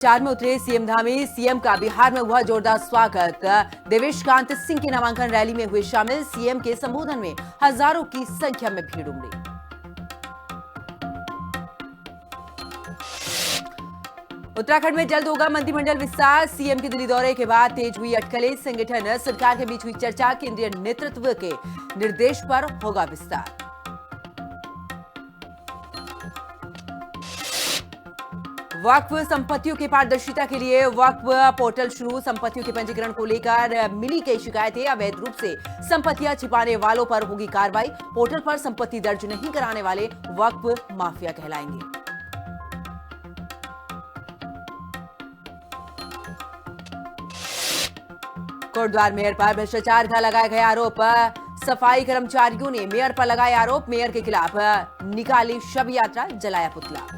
चार में उतरे सीएम धामी। सीएम का बिहार में हुआ जोरदार स्वागत। देवेश कांत सिंह की नामांकन रैली में हुए शामिल। सीएम के संबोधन में हजारों की संख्या में भीड़ उमड़ी। उत्तराखंड में जल्द होगा मंत्रिमंडल विस्तार। सीएम के दिल्ली दौरे के बाद तेज हुई अटकलें। संगठन सरकार के बीच हुई चर्चा। केंद्रीय नेतृत्व के निर्देश पर होगा विस्तार। वक्फ संपत्तियों की पारदर्शिता के लिए वक्फ पोर्टल शुरू। संपत्तियों के पंजीकरण को लेकर मिली कई शिकायतें। अवैध रूप से संपत्तियां छिपाने वालों पर होगी कार्रवाई। पोर्टल पर संपत्ति दर्ज नहीं कराने वाले वक्फ माफिया कहलाएंगे। कोटद्वार मेयर पर भ्रष्टाचार का लगाया गया आरोप। सफाई कर्मचारियों ने मेयर पर लगाए आरोप। मेयर के खिलाफ निकाली शव यात्रा, जलाया पुतला।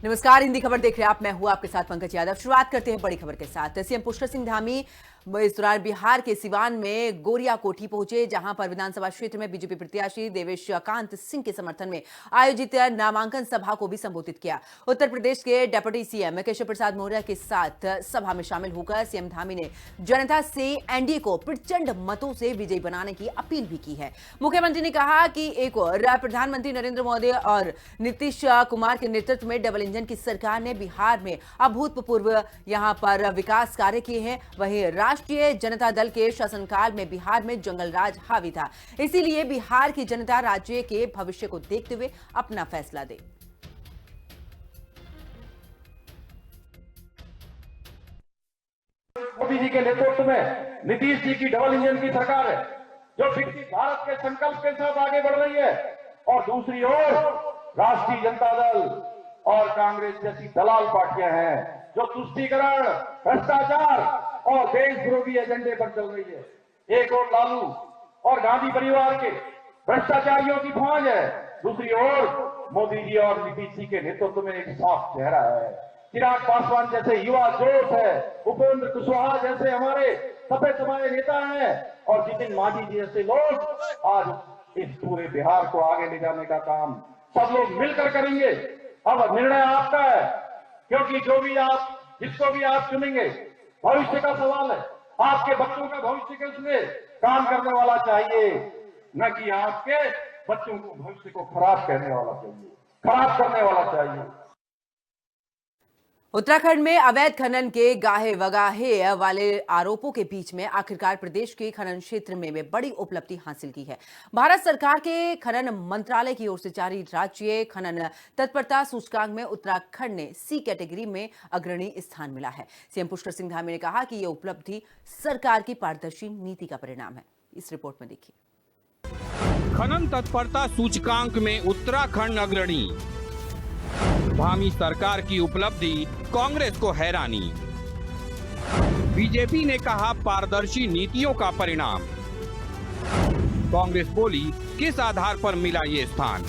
नमस्कार, हिंदी खबर देख रहे हैं आप। मैं हूं आपके साथ पंकज यादव। शुरुआत करते हैं बड़ी खबर के साथ। सीएम पुष्कर सिंह धामी इस दौरान बिहार के सिवान में गोरिया कोठी पहुंचे, जहां पर विधानसभा क्षेत्र में बीजेपी प्रत्याशी देवेश कांत सिंह के समर्थन में आयोजित नामांकन सभा को भी संबोधित किया। उत्तर प्रदेश के डिप्टी सीएम केशव प्रसाद मौर्य के साथ सभा में शामिल होकर सीएम धामी ने जनता से एनडीए को प्रचंड मतों से विजयी बनाने की अपील भी की है। मुख्यमंत्री ने कहा कि एक और प्रधानमंत्री नरेंद्र मोदी और नीतीश कुमार के नेतृत्व में डबल इंजन की सरकार ने बिहार में अभूतपूर्व यहां पर विकास कार्य किए हैं। वहीं राष्ट्रीय जनता दल के शासनकाल में बिहार में जंगल राज हावी था। इसीलिए बिहार की जनता राज्य के भविष्य को देखते हुए अपना फैसला दे। मोदी जी के नेतृत्व में नीतीश जी की डबल इंजन की सरकार है, जो विकसित भारत के संकल्प के साथ आगे बढ़ रही है। और दूसरी ओर राष्ट्रीय जनता दल और कांग्रेस जैसी दलाल पार्टियां हैं, जो तुष्टीकरण, भ्रष्टाचार और देश विरोधी एजेंडे पर चल रही है। एक और लालू और गांधी परिवार के भ्रष्टाचारियों की फौज है, दूसरी ओर मोदी जी और नीतीश जी के नेतृत्व में एक साफ चेहरा है। चिराग पासवान जैसे युवा जोश है, उपेंद्र कुशवाहा जैसे हमारे सफेद समाये नेता हैं, और जितिन मांझी जी जैसे लोग आज इस पूरे बिहार को आगे ले जाने का काम सब लोग मिलकर करेंगे। अब निर्णय आपका है, क्योंकि जिसको भी आप चुनेंगे, भविष्य का सवाल है। आपके बच्चों का भविष्य के उसमें काम करने वाला चाहिए, न कि आपके बच्चों को भविष्य को खराब करने वाला चाहिए। उत्तराखंड में अवैध खनन के गाहे वगाहे वाले आरोपों के बीच में आखिरकार प्रदेश के खनन क्षेत्र में बड़ी उपलब्धि हासिल की है। भारत सरकार के खनन मंत्रालय की ओर से जारी राज्य खनन तत्परता सूचकांक में उत्तराखंड ने सी कैटेगरी में अग्रणी स्थान मिला है। सीएम पुष्कर सिंह धामी ने कहा कि यह उपलब्धि सरकार की पारदर्शी नीति का परिणाम है। इस रिपोर्ट में देखिए। खनन तत्परता सूचकांक में उत्तराखंड अग्रणी। धामी सरकार की उपलब्धि, कांग्रेस को हैरानी। बीजेपी ने कहा पारदर्शी नीतियों का परिणाम। कांग्रेस बोली किस आधार पर मिला ये स्थान।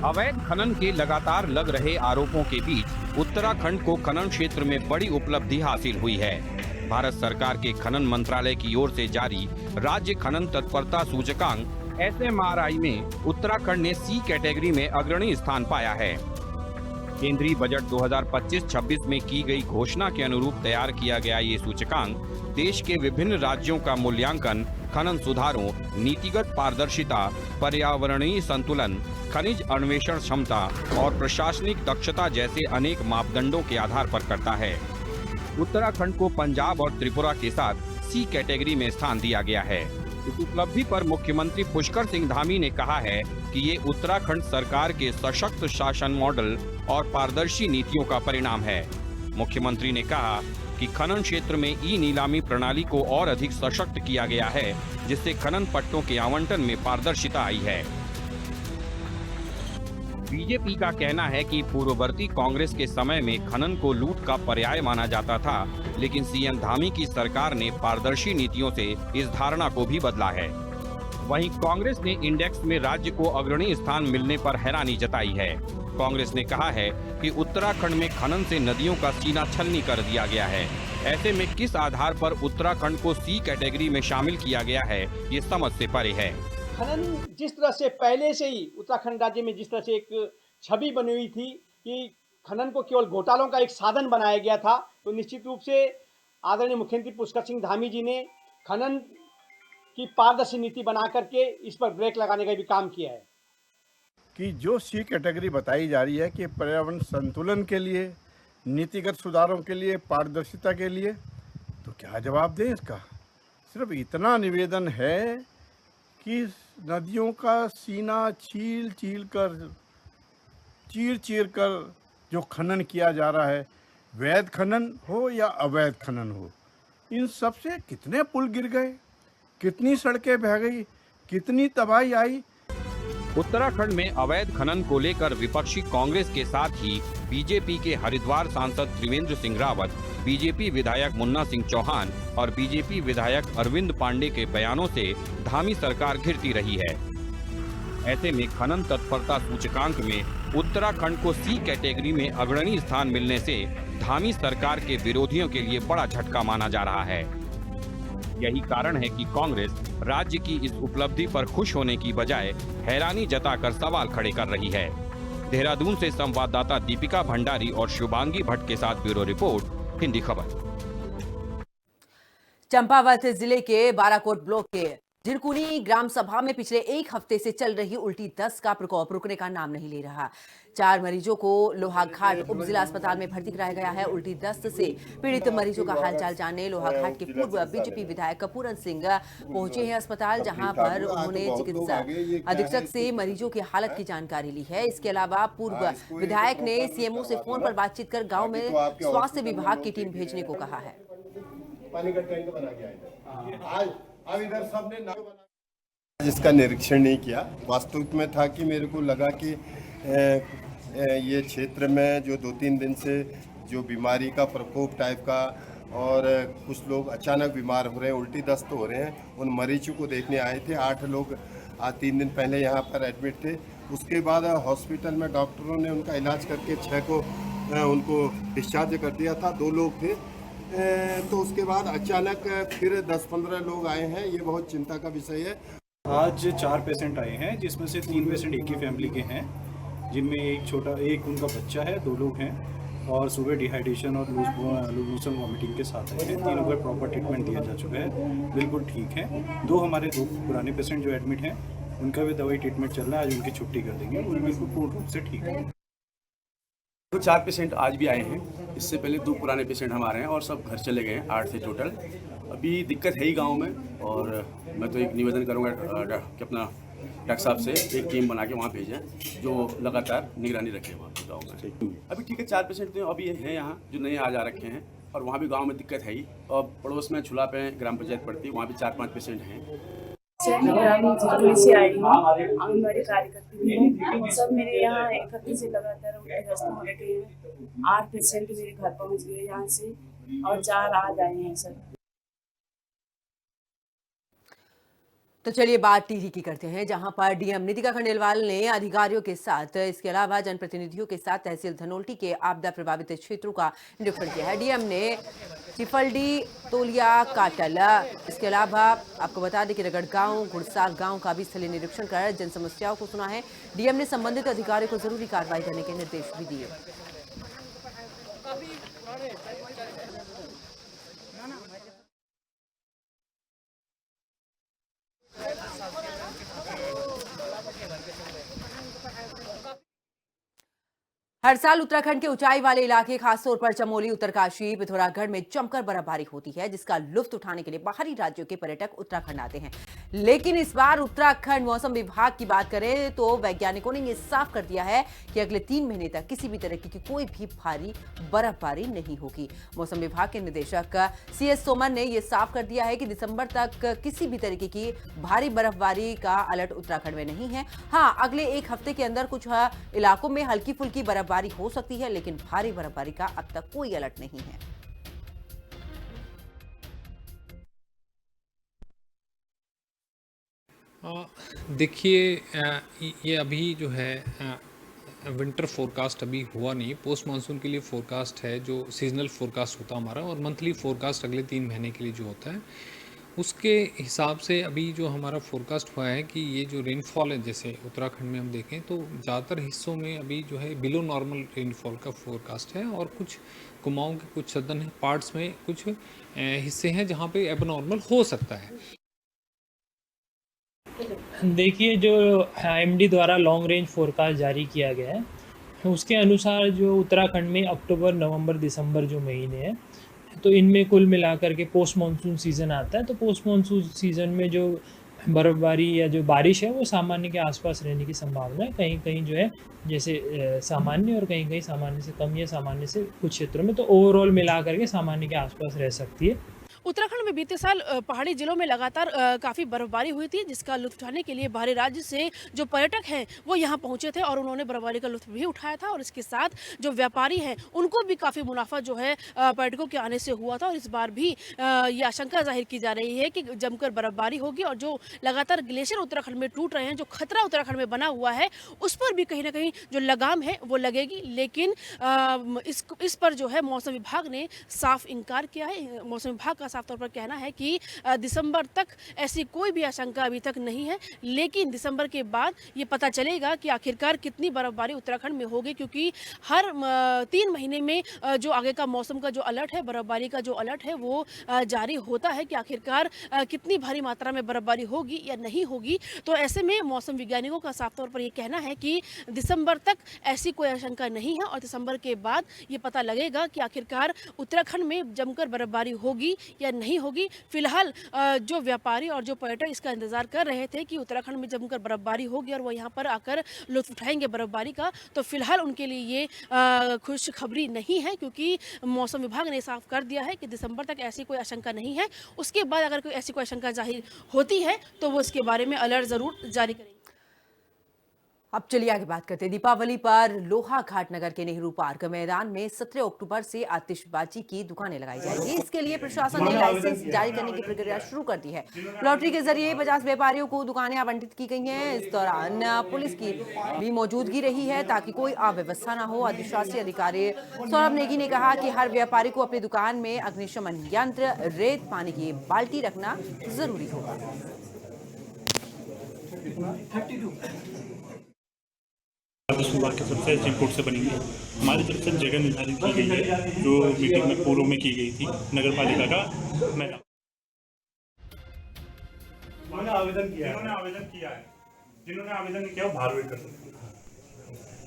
अवैध खनन के लगातार लग रहे आरोपों के बीच उत्तराखंड को खनन क्षेत्र में बड़ी उपलब्धि हासिल हुई है। भारत सरकार के खनन मंत्रालय की ओर से जारी राज्य खनन तत्परता सूचकांक SMRI में उत्तराखंड ने सी कैटेगरी में अग्रणी स्थान पाया है। केंद्रीय बजट 2025-26 में की गई घोषणा के अनुरूप तैयार किया गया ये सूचकांक देश के विभिन्न राज्यों का मूल्यांकन खनन सुधारों, नीतिगत पारदर्शिता, पर्यावरणीय संतुलन, खनिज अन्वेषण क्षमता और प्रशासनिक दक्षता जैसे अनेक मापदंडों के आधार पर करता है। उत्तराखंड को पंजाब और त्रिपुरा के साथ सी कैटेगरी में स्थान दिया गया है। इस उपलब्धि पर मुख्यमंत्री पुष्कर सिंह धामी ने कहा है कि ये उत्तराखंड सरकार के सशक्त शासन मॉडल और पारदर्शी नीतियों का परिणाम है। मुख्यमंत्री ने कहा कि खनन क्षेत्र में ई नीलामी प्रणाली को और अधिक सशक्त किया गया है, जिससे खनन पट्टों के आवंटन में पारदर्शिता आई है। बीजेपी का कहना है कि पूर्ववर्ती कांग्रेस के समय में खनन को लूट का पर्याय माना जाता था, लेकिन सीएम धामी की सरकार ने पारदर्शी नीतियों से इस धारणा को भी बदला है। वहीं कांग्रेस ने इंडेक्स में राज्य को अग्रणी स्थान मिलने पर हैरानी जताई है। कांग्रेस ने कहा है कि उत्तराखंड में खनन से नदियों का सीना छलनी कर दिया गया है। ऐसे में किस आधार पर उत्तराखंड को सी कैटेगरी में शामिल किया गया है, ये समझ से परे है। खनन जिस तरह से पहले से ही उत्तराखंड राज्य में जिस तरह से एक छवि बनी हुई थी कि खनन को केवल घोटालों का एक साधन बनाया गया था, तो निश्चित रूप से आदरणीय मुख्यमंत्री पुष्कर सिंह धामी जी ने खनन की पारदर्शी नीति बना करके इस पर ब्रेक लगाने का भी काम किया है कि जो सी कैटेगरी बताई जा रही है कि पर्यावरण संतुलन के लिए, नीतिगत सुधारों के लिए, पारदर्शिता के लिए, तो क्या जवाब दें इसका। सिर्फ इतना निवेदन है कि नदियों का सीना चीर चीर कर जो खनन किया जा रहा है, वैध खनन हो या अवैध खनन हो, इन सब से कितने पुल गिर गए, कितनी सड़कें बह गई, कितनी तबाही आई। उत्तराखंड में अवैध खनन को लेकर विपक्षी कांग्रेस के साथ ही बीजेपी के हरिद्वार सांसद त्रिवेंद्र सिंह रावत, बीजेपी विधायक मुन्ना सिंह चौहान और बीजेपी विधायक अरविंद पांडे के बयानों से धामी सरकार घिरती रही है। ऐसे में खनन तत्परता सूचकांक में उत्तराखंड को सी कैटेगरी में अग्रणी स्थान मिलने से धामी सरकार के विरोधियों के लिए बड़ा झटका माना जा रहा है। यही कारण है कि कांग्रेस राज्य की इस उपलब्धि पर खुश होने की बजाय हैरानी जताकर सवाल खड़े कर रही है। देहरादून से संवाददाता दीपिका भंडारी और शुभांगी भट्ट के साथ ब्यूरो रिपोर्ट, हिंदी खबर। चंपावत जिले के बाराकोट ब्लॉक के झिरकुनी ग्राम सभा में पिछले एक हफ्ते से चल रही उल्टी दस्त का प्रकोप रुकने का नाम नहीं ले रहा। 4 मरीजों को लोहाघाट उप जिला अस्पताल में भर्ती कराया गया है। उल्टी दस्त से पीड़ित मरीजों का हालचाल जानने लोहाघाट के पूर्व बीजेपी विधायक कपूरन सिंह पहुंचे हैं अस्पताल, जहां पर उन्होंने चिकित्सा अधीक्षक से मरीजों की हालत की जानकारी ली है। इसके अलावा पूर्व विधायक ने सीएमओ से फोन पर बातचीत कर गाँव में स्वास्थ्य विभाग की टीम भेजने को कहा है। पानी का टैंक बना गया है। अब इधर सबने जिसका निरीक्षण नहीं किया, वास्तविक में था कि मेरे को लगा कि ये क्षेत्र में जो 2-3 दिन से जो बीमारी का प्रकोप टाइप का और कुछ लोग अचानक बीमार हो रहे हैं, उल्टी दस्त हो रहे हैं, उन मरीजों को देखने आए थे। 8 लोग आज 3 दिन पहले यहाँ पर एडमिट थे। उसके बाद हॉस्पिटल में डॉक्टरों ने उनका इलाज करके 6 को उनको डिस्चार्ज कर दिया था। 2 लोग थे, तो उसके बाद अचानक फिर 10-15 लोग आए हैं। ये बहुत चिंता का विषय है। आज 4 पेशेंट आए हैं, जिसमें से 3 पेशेंट एक ही फैमिली के हैं, जिनमें एक उनका बच्चा है, 2 लोग हैं और सुबह डिहाइड्रेशन और लूज मोशन वॉमिटिंग के साथ आए हैं। 3 को प्रॉपर ट्रीटमेंट दिया जा चुका है, बिल्कुल ठीक है। 2 हमारे 2 पुराने पेशेंट जो एडमिट हैं, उनका भी दवाई ट्रीटमेंट चल रहा है। आज उनकी छुट्टी कर देंगे, वो बिल्कुल पूर्ण रूप से ठीक है। तो 4 पेशेंट आज भी आए हैं। इससे पहले 2 पुराने पेशेंट हमारे हैं और सब घर चले गए हैं। 8 थे टोटल। अभी दिक्कत है ही गांव में, और मैं तो एक निवेदन करूंगा कि अपना डॉक्टर साहब से एक टीम बना के वहाँ भेजें जो लगातार निगरानी रखे वहाँ पे गाँव में। अभी ठीक है, 4 पेशेंट तो अभी हैं यहाँ जो नए आज आ रखे हैं, और वहाँ भी गाँव में दिक्कत है ही। और पड़ोस में छुला पे ग्राम पंचायत पड़ती है, वहाँ भी 4-5 पेशेंट हैं। से आई हूँ, आंगनबाड़ी कार्यकर्ती हूँ। सब मेरे यहाँ एक हफ्ते से लगातार उल्टी दस्त हो रही है। 8 पेशेंट मेरे घर पहुँच गए यहाँ से, और 4 आज आए हैं सर। तो चलिए बात टिहरी की करते हैं, जहां पर डीएम नितिका खंडेलवाल ने अधिकारियों के साथ, इसके अलावा जनप्रतिनिधियों के साथ तहसील धनोल्टी के आपदा प्रभावित क्षेत्रों का निरीक्षण किया है। डीएम ने चिफलडी, तोलिया, काटल, इसके अलावा आपको बता दें कि रगड़ गांव, घुड़साल गांव का भी स्थलीय निरीक्षण कर जन समस्याओं को सुना है। डीएम ने संबंधित अधिकारियों को जरूरी कार्रवाई करने के निर्देश भी दिए। हर साल उत्तराखंड के ऊंचाई वाले इलाके, खासतौर पर चमोली, उत्तरकाशी, पिथौरागढ़ में जमकर बर्फबारी होती है, जिसका लुत्फ उठाने के लिए बाहरी राज्यों के पर्यटक उत्तराखंड आते हैं। लेकिन इस बार उत्तराखंड मौसम विभाग की बात करें तो वैज्ञानिकों ने यह साफ कर दिया है कि अगले 3 महीने तक किसी भी तरह की कोई भी भारी बर्फबारी नहीं होगी। मौसम विभाग के निदेशक CS सोमन ने यह साफ कर दिया है कि दिसंबर तक किसी भी तरीके की भारी बर्फबारी का अलर्ट उत्तराखंड में नहीं है। हाँ, अगले 1 हफ्ते के अंदर कुछ इलाकों में हल्की फुल्की बर्फबारी हो सकती है, लेकिन भारी बर्फबारी का अब तक कोई अलर्ट नहीं है। देखिए, ये अभी जो है विंटर फोरकास्ट अभी हुआ नहीं, पोस्ट मानसून के लिए फोरकास्ट है जो सीजनल फोरकास्ट होता है हमारा, और मंथली फोरकास्ट अगले 3 महीने के लिए जो होता है उसके हिसाब से अभी जो हमारा फोरकास्ट हुआ है कि ये जो रेनफॉल है, जैसे उत्तराखंड में हम देखें तो ज़्यादातर हिस्सों में अभी जो है बिलो नॉर्मल रेनफॉल का फोरकास्ट है, और कुछ कुमाऊं के कुछ सदर्न पार्ट्स में कुछ हिस्से हैं जहाँ पे एबनॉर्मल हो सकता है। देखिए, जो एमडी द्वारा लॉन्ग रेंज फोरकास्ट जारी किया गया है उसके अनुसार जो उत्तराखंड में अक्टूबर, नवंबर, दिसंबर जो महीने हैं तो इनमें कुल मिलाकर के पोस्ट मानसून सीज़न आता है। तो पोस्ट मानसून सीज़न में जो बर्फ़बारी या जो बारिश है वो सामान्य के आसपास रहने की संभावना है। कहीं कहीं जो है जैसे सामान्य, और कहीं कहीं सामान्य से कम या सामान्य से कुछ क्षेत्रों में, तो ओवरऑल मिलाकर के सामान्य के आसपास रह सकती है। उत्तराखंड में बीते साल पहाड़ी जिलों में लगातार काफ़ी बर्फबारी हुई थी, जिसका लुत्फ उठाने के लिए बाहरी राज्य से जो पर्यटक हैं वो यहाँ पहुँचे थे और उन्होंने बर्फबारी का लुत्फ भी उठाया था। और इसके साथ जो व्यापारी हैं उनको भी काफ़ी मुनाफा जो है पर्यटकों के आने से हुआ था। और इस बार भी ये आशंका जाहिर की जा रही है कि जमकर बर्फबारी होगी और जो लगातार ग्लेशियर उत्तराखंड में टूट रहे हैं, जो खतरा उत्तराखंड में बना हुआ है, उस पर भी कहीं ना कहीं जो लगाम है वो लगेगी। लेकिन इस पर जो है मौसम विभाग ने साफ इनकार किया है। मौसम विभाग का साफ तौर पर कहना है कि दिसंबर तक ऐसी कोई भी आशंका अभी तक नहीं है, लेकिन दिसंबर के बाद ये पता चलेगा कि आखिरकार कितनी बर्फबारी उत्तराखंड में होगी, क्योंकि हर 3 महीने में जो आगे का मौसम का जो अलर्ट है, बर्फबारी का जो अलर्ट है वो जारी होता है कि आखिरकार कितनी भारी मात्रा में बर्फबारी होगी या नहीं होगी। तो ऐसे में मौसम वैज्ञानिकों का साफ तौर पर ये कहना है कि दिसंबर तक ऐसी कोई आशंका नहीं है और दिसंबर के बाद ये पता लगेगा कि आखिरकार उत्तराखंड में जमकर बर्फबारी होगी या नहीं होगी। फिलहाल जो व्यापारी और जो पर्यटक इसका इंतजार कर रहे थे कि उत्तराखंड में जमकर बर्फबारी होगी और वो यहाँ पर आकर लुत्फ उठाएंगे बर्फबारी का, तो फिलहाल उनके लिए ये खुशखबरी नहीं है, क्योंकि मौसम विभाग ने साफ कर दिया है कि दिसंबर तक ऐसी कोई आशंका नहीं है। उसके बाद अगर कोई ऐसी कोई आशंका जाहिर होती है तो वो इसके बारे में अलर्ट जरूर जारी करेंगे। अब चलिए आगे बात करते हैं। दीपावली पर लोहाघाट नगर के नेहरू पार्क मैदान में 17 अक्टूबर से आतिशबाजी की दुकानें लगाई जाएंगी। इसके लिए प्रशासन ने लाइसेंस जारी करने की प्रक्रिया शुरू कर दी है। लॉटरी के जरिए 50 व्यापारियों को दुकानें आवंटित की गई हैं। इस दौरान पुलिस की भी मौजूदगी रही है ताकि कोई अव्यवस्था न हो। अधिशासी अधिकारी सौरभ नेगी ने कहा कि हर व्यापारी को अपनी दुकान में अग्निशमन यंत्र, रेत, पानी की बाल्टी रखना जरूरी होगा। विभाग की तरफ से एसडीएम कोर्ट से बनेंगे। हमारी तरफ से जगह निर्धारित की गई है जो मीटिंग में पूर्व में की गई थी नगर पालिका का मैदान। जिन्होंने आवेदन किया है जिन्होंने किया वो बाहर वेट कर सकते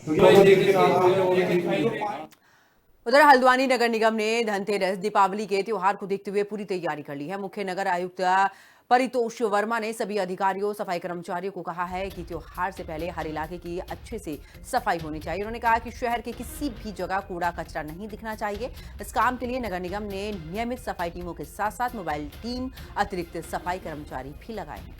हैं। उधर हल्द्वानी नगर निगम ने धनतेरस, दीपावली के त्योहार को देखते हुए पूरी तैयारी कर ली है। मुख्य नगर आयुक्त परितोष वर्मा ने सभी अधिकारियों, सफाई कर्मचारियों को कहा है कि त्योहार से पहले हर इलाके की अच्छे से सफाई होनी चाहिए। उन्होंने कहा कि शहर के किसी भी जगह कूड़ा कचरा नहीं दिखना चाहिए। इस काम के लिए नगर निगम ने नियमित सफाई टीमों के साथ साथ मोबाइल टीम, अतिरिक्त सफाई कर्मचारी भी लगाए हैं।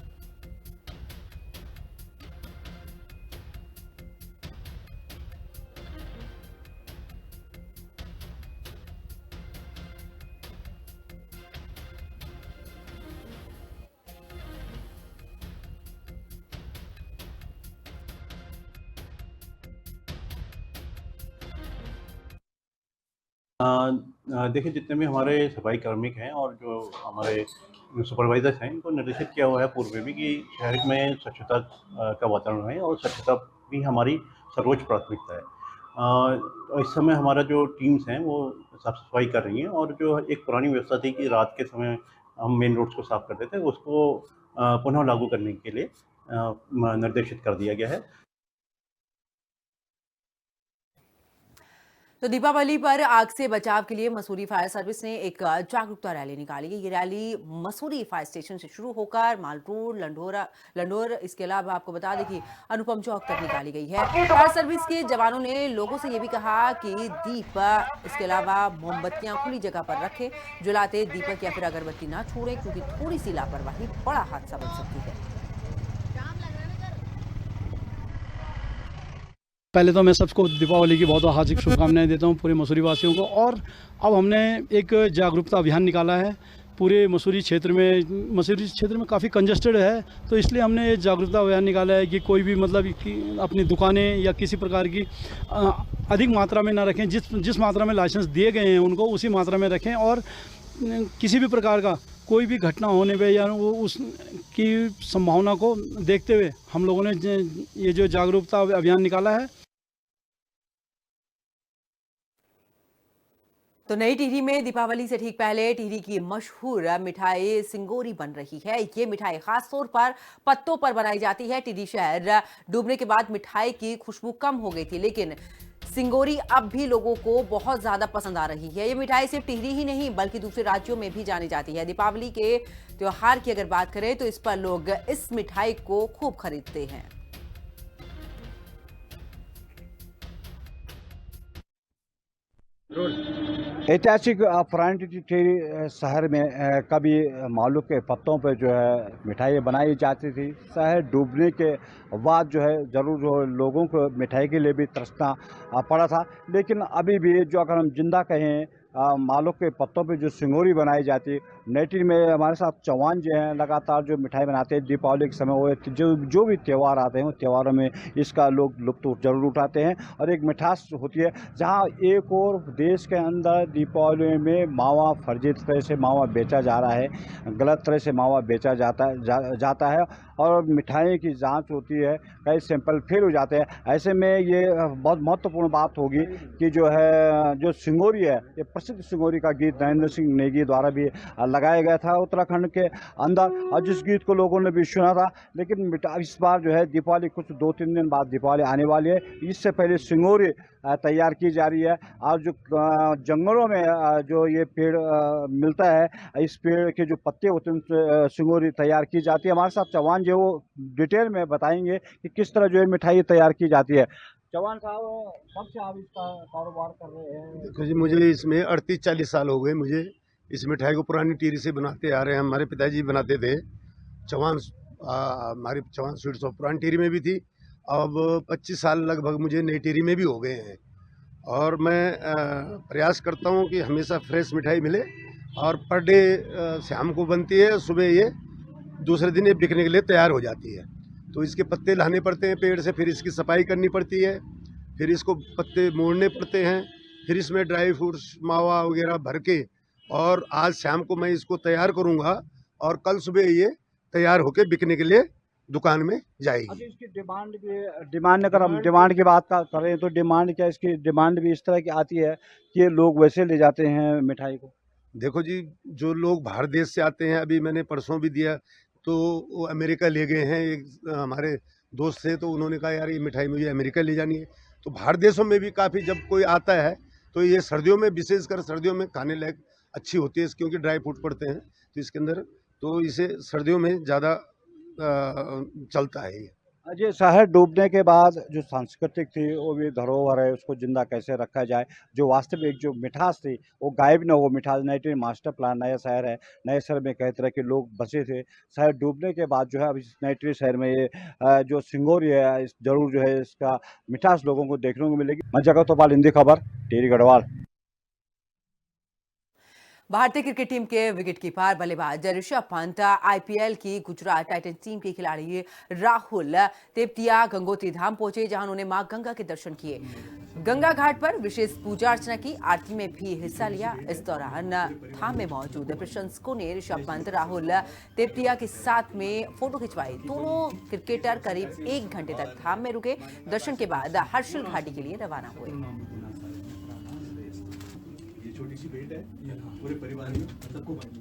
देखिए, जितने भी हमारे सफाई कार्मिक हैं और जो हमारे सुपरवाइजर्स हैं, इनको निर्देशित किया हुआ है पूर्व में भी कि शहर में स्वच्छता का वातावरण है और स्वच्छता भी हमारी सर्वोच्च प्राथमिकता है। इस समय हमारा जो टीम्स हैं वो साफ सफाई कर रही हैं और जो एक पुरानी व्यवस्था थी कि रात के समय हम मेन रोड्स को साफ करते थे, उसको पुनः लागू करने के लिए निर्देशित कर दिया गया है। तो दीपावली पर आग से बचाव के लिए मसूरी फायर सर्विस ने एक जागरूकता रैली निकाली है। ये रैली मसूरी फायर स्टेशन से शुरू होकर माल रोड, लंडोर, इसके अलावा आपको बता दें कि अनुपम चौक तक निकाली गई है। फायर सर्विस के जवानों ने लोगों से ये भी कहा कि दीप, इसके अलावा मोमबत्तियां खुली जगह पर रखें, जलाते दीपक या फिर अगरबत्ती ना छोड़ें, क्योंकि थोड़ी सी लापरवाही बड़ा हादसा बन सकती है। पहले तो मैं सबको दीपावली की बहुत हार्दिक शुभकामनाएं देता हूं, पूरे मसूरी वासियों को। और अब हमने एक जागरूकता अभियान निकाला है पूरे मसूरी क्षेत्र में काफ़ी कंजस्टेड है, तो इसलिए हमने ये जागरूकता अभियान निकाला है कि कोई भी मतलब कि अपनी दुकानें या किसी प्रकार की अधिक मात्रा में ना रखें। जिस मात्रा में लाइसेंस दिए गए हैं उनको उसी मात्रा में रखें, और किसी भी प्रकार का कोई भी घटना होने पे या वो उसकी संभावना को देखते हुए हम लोगों ने ये जो जागरूकता अभियान निकाला है। तो नई टिहरी में दीपावली से ठीक पहले टिहरी की मशहूर मिठाई सिंगोरी बन रही है। ये मिठाई खास तौर पर पत्तों पर बनाई जाती है। टिहरी शहर डूबने के बाद मिठाई की खुशबू कम हो गई थी, लेकिन सिंगोरी अब भी लोगों को बहुत ज्यादा पसंद आ रही है। ये मिठाई सिर्फ टिहरी ही नहीं बल्कि दूसरे राज्यों में भी जानी जाती है। दीपावली के त्योहार की अगर बात करें तो इस पर लोग इस मिठाई को खूब खरीदते हैं। ऐतिहासिक पुरानी टिहरी शहर में कभी मालू के पत्तों पर जो है मिठाई बनाई जाती थी। शहर डूबने के बाद जो है ज़रूर जो लोगों को मिठाई के लिए भी तरसना पड़ा था, लेकिन अभी भी जो अगर हम जिंदा कहें मालू के पत्तों पे जो सिंगोरी बनाई जाती है। नई टिहरी में हमारे साथ चौहान जी हैं, लगातार जो मिठाई बनाते हैं दीपावली के समय, वो जो भी त्यौहार आते हैं वो त्योहारों में इसका लोग लुत्फ जरूर उठाते हैं। और एक मिठास होती है जहाँ एक और देश के अंदर दीपावली में मावा फर्जी तरह से मावा बेचा जा रहा है, गलत तरह से मावा बेचा जाता है और मिठाई की जांच होती है, कई सैंपल फेल हो जाते हैं। ऐसे में ये बहुत महत्वपूर्ण बात होगी कि जो है जो सिंगोरी है, ये प्रसिद्ध सिंगोरी का गीत नरेंद्र सिंह नेगी द्वारा भी लगाया गया था उत्तराखंड के अंदर, और जिस गीत को लोगों ने भी सुना था। लेकिन इस बार जो है दीपावली कुछ 2-3 दिन बाद दीपावली आने वाली है, इससे पहले सिंगोरी तैयार की जा रही है। और जो जंगलों में जो ये पेड़ मिलता है, इस पेड़ के जो पत्ते होते हैं उनसे सिंगोरी तैयार की जाती है। हमारे साथ चौहान जो वो डिटेल में बताएंगे कि किस तरह जो है मिठाई तैयार की जाती है। चौहान साहब, कब से आप इसका कारोबार कर रहे हैं? देखो जी, मुझे इसमें 38-40 साल हो गए। मुझे इस मिठाई को पुरानी टिहरी से बनाते आ रहे हैं। हमारे पिताजी बनाते थे। हमारी चौहान स्वीट्स ऑफ पुरानी टिहरी में भी थी। अब 25 साल लगभग मुझे नई टिहरी में भी हो गए हैं। और मैं प्रयास करता हूँ कि हमेशा फ्रेश मिठाई मिले, और पर डे शाम को बनती है, सुबह ये दूसरे दिन ये बिकने के लिए तैयार हो जाती है। तो इसके पत्ते लाने पड़ते हैं पेड़ से, फिर इसकी सफाई करनी पड़ती है, फिर इसको पत्ते मोड़ने पड़ते हैं, फिर इसमें ड्राई फ्रूट्स मावा वगैरह भर के, और आज शाम को मैं इसको तैयार करूँगा और कल सुबह ये तैयार होकर बिकने के लिए दुकान में जाएगी। अच्छा, इसकी डिमांड अगर हम डिमांड की बात करें तो डिमांड क्या, इसकी डिमांड भी इस तरह की आती है कि लोग वैसे ले जाते हैं मिठाई को? देखो जी, जो लोग बाहर देश से आते हैं, अभी मैंने परसों भी दिया तो वो अमेरिका ले गए हैं। एक हमारे दोस्त थे तो उन्होंने कहा यार ये मिठाई मुझे अमेरिका ले जानी है। तो बाहर देशों में भी काफ़ी जब कोई आता है तो ये सर्दियों में, विशेषकर सर्दियों में खाने लायक अच्छी होती है, क्योंकि ड्राई फ्रूट पड़ते हैं तो इसके अंदर, तो इसे सर्दियों में ज़्यादा चलता है। ये शहर डूबने के बाद जो सांस्कृतिक थी वो भी धरोहर है, उसको जिंदा कैसे रखा जाए, जो वास्तविक जो मिठास थी वो गायब न हो। मिठास नई टिहरी मास्टर प्लान नया शहर है, नए शहर में कई तरह के लोग बसे थे। शहर डूबने के बाद जो है अब इस नई टिहरी शहर में ये जो सिंगोरी है, इस जरूर जो है इसका मिठास लोगों को देखने को मिलेगी। मैं जगह तो पाल, हिंदी खबर, टिहरी गढ़वाल। भारतीय क्रिकेट टीम के विकेटकीपर बल्लेबाज ऋषभ पंत आईपीएल की गुजरात टाइटंस टीम के खिलाड़ी राहुल तेपतिया गंगोत्री धाम पहुंचे, जहां उन्होंने मां गंगा के दर्शन किए। गंगा घाट पर विशेष पूजा अर्चना की, आरती में भी हिस्सा लिया। इस दौरान धाम में मौजूद प्रशंसकों ने ऋषभ पंत राहुल तेपतिया के साथ में फोटो खिंचवाई। दोनों क्रिकेटर करीब 1 घंटे तक धाम में रुके। दर्शन के बाद हर्षिल घाटी के लिए रवाना हुए। छोटी सी भेंट है पूरे परिवार में सबको बांटी।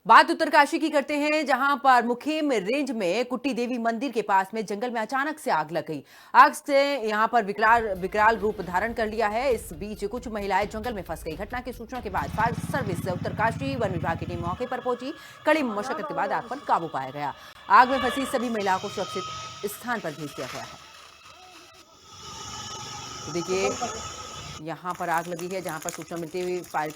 बात उत्तरकाशी की करते हैं, जहां पर मुखेम रेंज में कुट्टी देवी मंदिर के पास में जंगल में अचानक से आग लग गई। आग से यहां पर विकराल रूप धारण कर लिया है। इस बीच कुछ महिलाएं जंगल में फंस गई। घटना की सूचना के बाद फायर सर्विस उत्तरकाशी वन विभाग की टीम मौके पर पहुंची। कड़ी मशक्कत के बाद आग पर काबू पाया गया। आग में फंसी सभी महिलाओं को सुरक्षित स्थान पर भेज दिया गया है। देखिए, यहाँ पर आग लगी है, जहाँ पर सूचना मिलती हुई फायर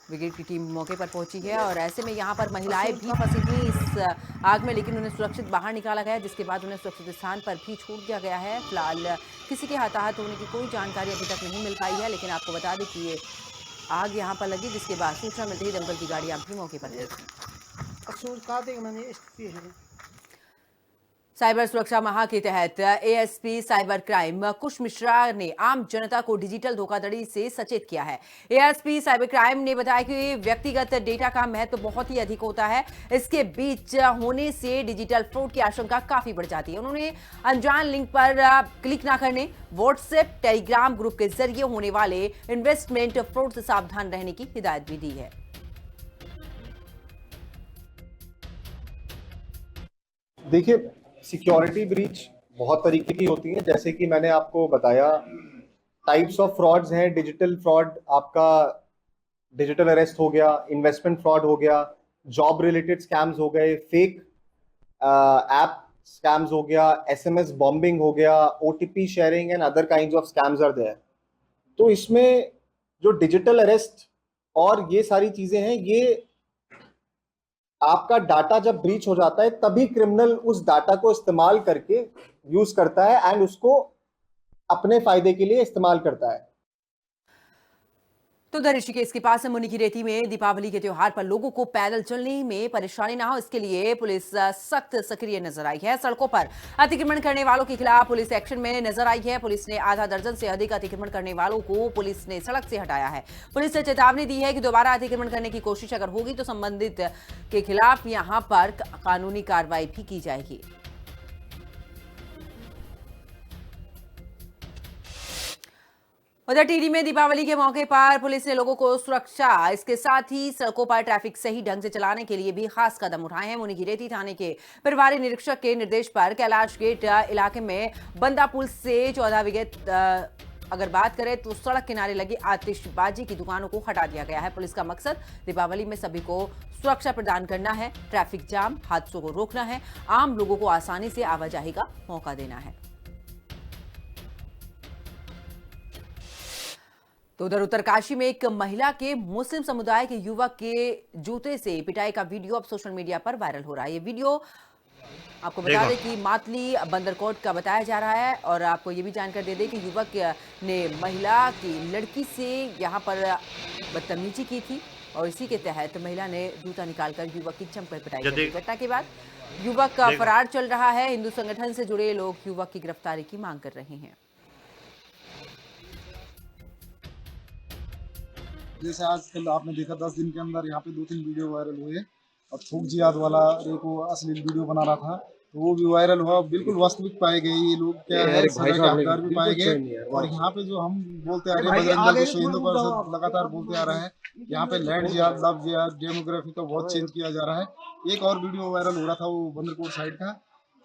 ब्रिगेड की टीम मौके पर पहुंची है। और ऐसे में यहाँ पर महिलाएं भी फंसी थी इस आग में, लेकिन उन्हें सुरक्षित बाहर निकाला गया, जिसके बाद उन्हें सुरक्षित स्थान पर भी छोड़ दिया गया है। फिलहाल किसी के हताहत होने की कोई जानकारी अभी तक नहीं मिल पाई है, लेकिन आपको बता दें कि ये आग यहां पर लगी, जिसके बाद सूचना मिलते ही दमकल की गाड़ियां भी मौके पर पहुंची। साइबर सुरक्षा माह के तहत एएसपी साइबर क्राइम कुश मिश्रा ने आम जनता को डिजिटल धोखाधड़ी से सचेत किया है। एएसपी साइबर क्राइम ने बताया कि व्यक्तिगत डेटा का महत्व बहुत ही अधिक होता है, इसके बीच होने से डिजिटल फ्रॉड की आशंका काफी बढ़ जाती है। उन्होंने अनजान लिंक पर क्लिक न करने, व्हाट्सएप टेलीग्राम ग्रुप के जरिए होने वाले इन्वेस्टमेंट फ्रॉड से सावधान रहने की हिदायत भी दी है। देखिए, सिक्योरिटी ब्रीच बहुत तरीके की होती है, जैसे कि मैंने आपको बताया टाइप्स ऑफ फ्रॉड्स हैं। डिजिटल फ्रॉड आपका डिजिटल अरेस्ट हो गया, इन्वेस्टमेंट फ्रॉड हो गया, जॉब रिलेटेड स्कैम्स हो गए, फेक ऐप स्कैम्स हो गया, एसएमएस बॉम्बिंग हो गया, OTP sharing and other kinds of scams are there. तो इसमें जो डिजिटल अरेस्ट और ये सारी चीजें हैं, ये आपका डाटा जब ब्रीच हो जाता है तभी क्रिमिनल उस डाटा को इस्तेमाल करके यूज करता है एंड उसको अपने फायदे के लिए इस्तेमाल करता है। तो उधर ऋषिकेश के पास मुनि की रेती में दीपावली के त्योहार पर लोगों को पैदल चलने में परेशानी न हो, इसके लिए पुलिस सख्त सक्रिय नजर आई है। सड़कों पर अतिक्रमण करने वालों के खिलाफ पुलिस एक्शन में नजर आई है। पुलिस ने आधा दर्जन से अधिक अतिक्रमण करने वालों को पुलिस ने सड़क से हटाया है। पुलिस ने चेतावनी दी है कि दोबारा अतिक्रमण करने की कोशिश अगर होगी तो संबंधित के खिलाफ यहां पर कानूनी कार्रवाई भी की जाएगी। उधर टिहरी में दीपावली के मौके पर पुलिस ने लोगों को सुरक्षा, इसके साथ ही सड़कों पर ट्रैफिक सही ढंग से चलाने के लिए भी खास कदम उठाए हैं। मुनिगिरेती थाने के प्रभारी निरीक्षक के निर्देश पर कैलाश गेट इलाके में बंदा पुल से 14 विकेट अगर बात करें तो सड़क किनारे लगी आतिशबाजी की दुकानों को हटा दिया गया है। पुलिस का मकसद दीपावली में सभी को सुरक्षा प्रदान करना है, ट्रैफिक जाम, हादसों को रोकना है, आम लोगों को आसानी से आवाजाही का मौका देना है। तो उधर उत्तरकाशी में एक महिला के मुस्लिम समुदाय के युवक के जूते से पिटाई का वीडियो अब सोशल मीडिया पर वायरल हो रहा है। ये वीडियो आपको बता दें कि मातली बंदरकोट का बताया जा रहा है और आपको ये भी जानकारी दे दें कि युवक ने महिला की लड़की से यहाँ पर बदतमीजी की थी और इसी के तहत महिला ने जूता निकालकर युवक की जमकर पिटाई की। घटना के बाद युवक फरार चल रहा है। हिंदू संगठन से जुड़े लोग युवक की गिरफ्तारी की मांग कर रहे हैं। जैसे आजकल आपने देखा 10 दिन के अंदर यहाँ पे 2-3 वीडियो वायरल हुए और थूक जिहाद वाला को असली वीडियो बना रहा था तो वो भी वायरल हुआ। बिल्कुल वास्तविक पाए गए ये लोग, क्या है सजा के हकदार भी पाए गए। और यहाँ पे जो हम बोलते आ रहे हैं बजरंग दल विश्व हिंदू परिषद लगातार बोलते आ रहा है, यहाँ पे लैंड जिहाद, लव जिहाद, डेमोग्राफी का बहुत चेंज किया जा रहा है। एक और वीडियो वायरल हो रहा था वो बंदरकोट साइड का,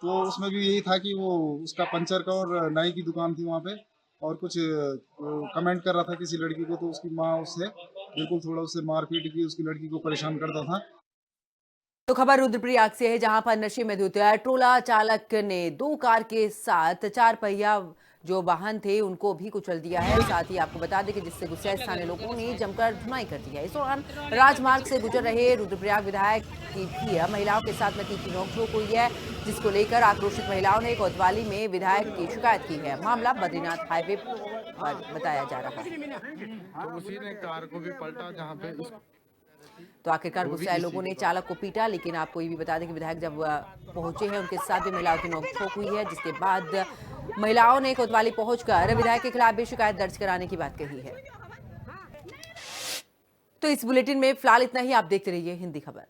तो उसमें भी यही था कि वो उसका पंचर का और नाई की दुकान थी वहाँ पे और कुछ कमेंट कर रहा था किसी लड़की को, तो उसकी माँ उससे बिल्कुल थोड़ा उससे मारपीट की, उसकी लड़की को परेशान करता था। तो खबर रुद्रप्रयाग से है, जहां पर नशे में धुत ट्रोला चालक ने 2 कार के साथ 4 पहिया जो वाहन थे उनको भी कुचल दिया है। साथ ही आपको बता दें कि जिससे गुस्साए स्थानीय लोगों ने जमकर धुनाई कर दी है। इस दौरान राजमार्ग से गुजर रहे रुद्रप्रयाग विधायक की भी महिलाओं के साथ में तीखी नोकझोंक हुई है, जिसको लेकर आक्रोशित महिलाओं ने कोतवाली में विधायक की शिकायत की है। मामला बद्रीनाथ हाईवे पर बताया जा रहा है। तो उसी ने कार को भी पलटा जहाँ पे तो आखिरकार गुस्साए लोगों ने चालक को पीटा, लेकिन आपको ये भी बता दें कि विधायक जब पहुंचे हैं उनके साथ भी महिलाओं की नोकझोंक हुई है, जिसके बाद महिलाओं ने कोतवाली पहुंचकर विधायक के खिलाफ भी शिकायत दर्ज कराने की बात कही है। तो इस बुलेटिन में फिलहाल इतना ही। आप देखते रहिए हिंदी खबर।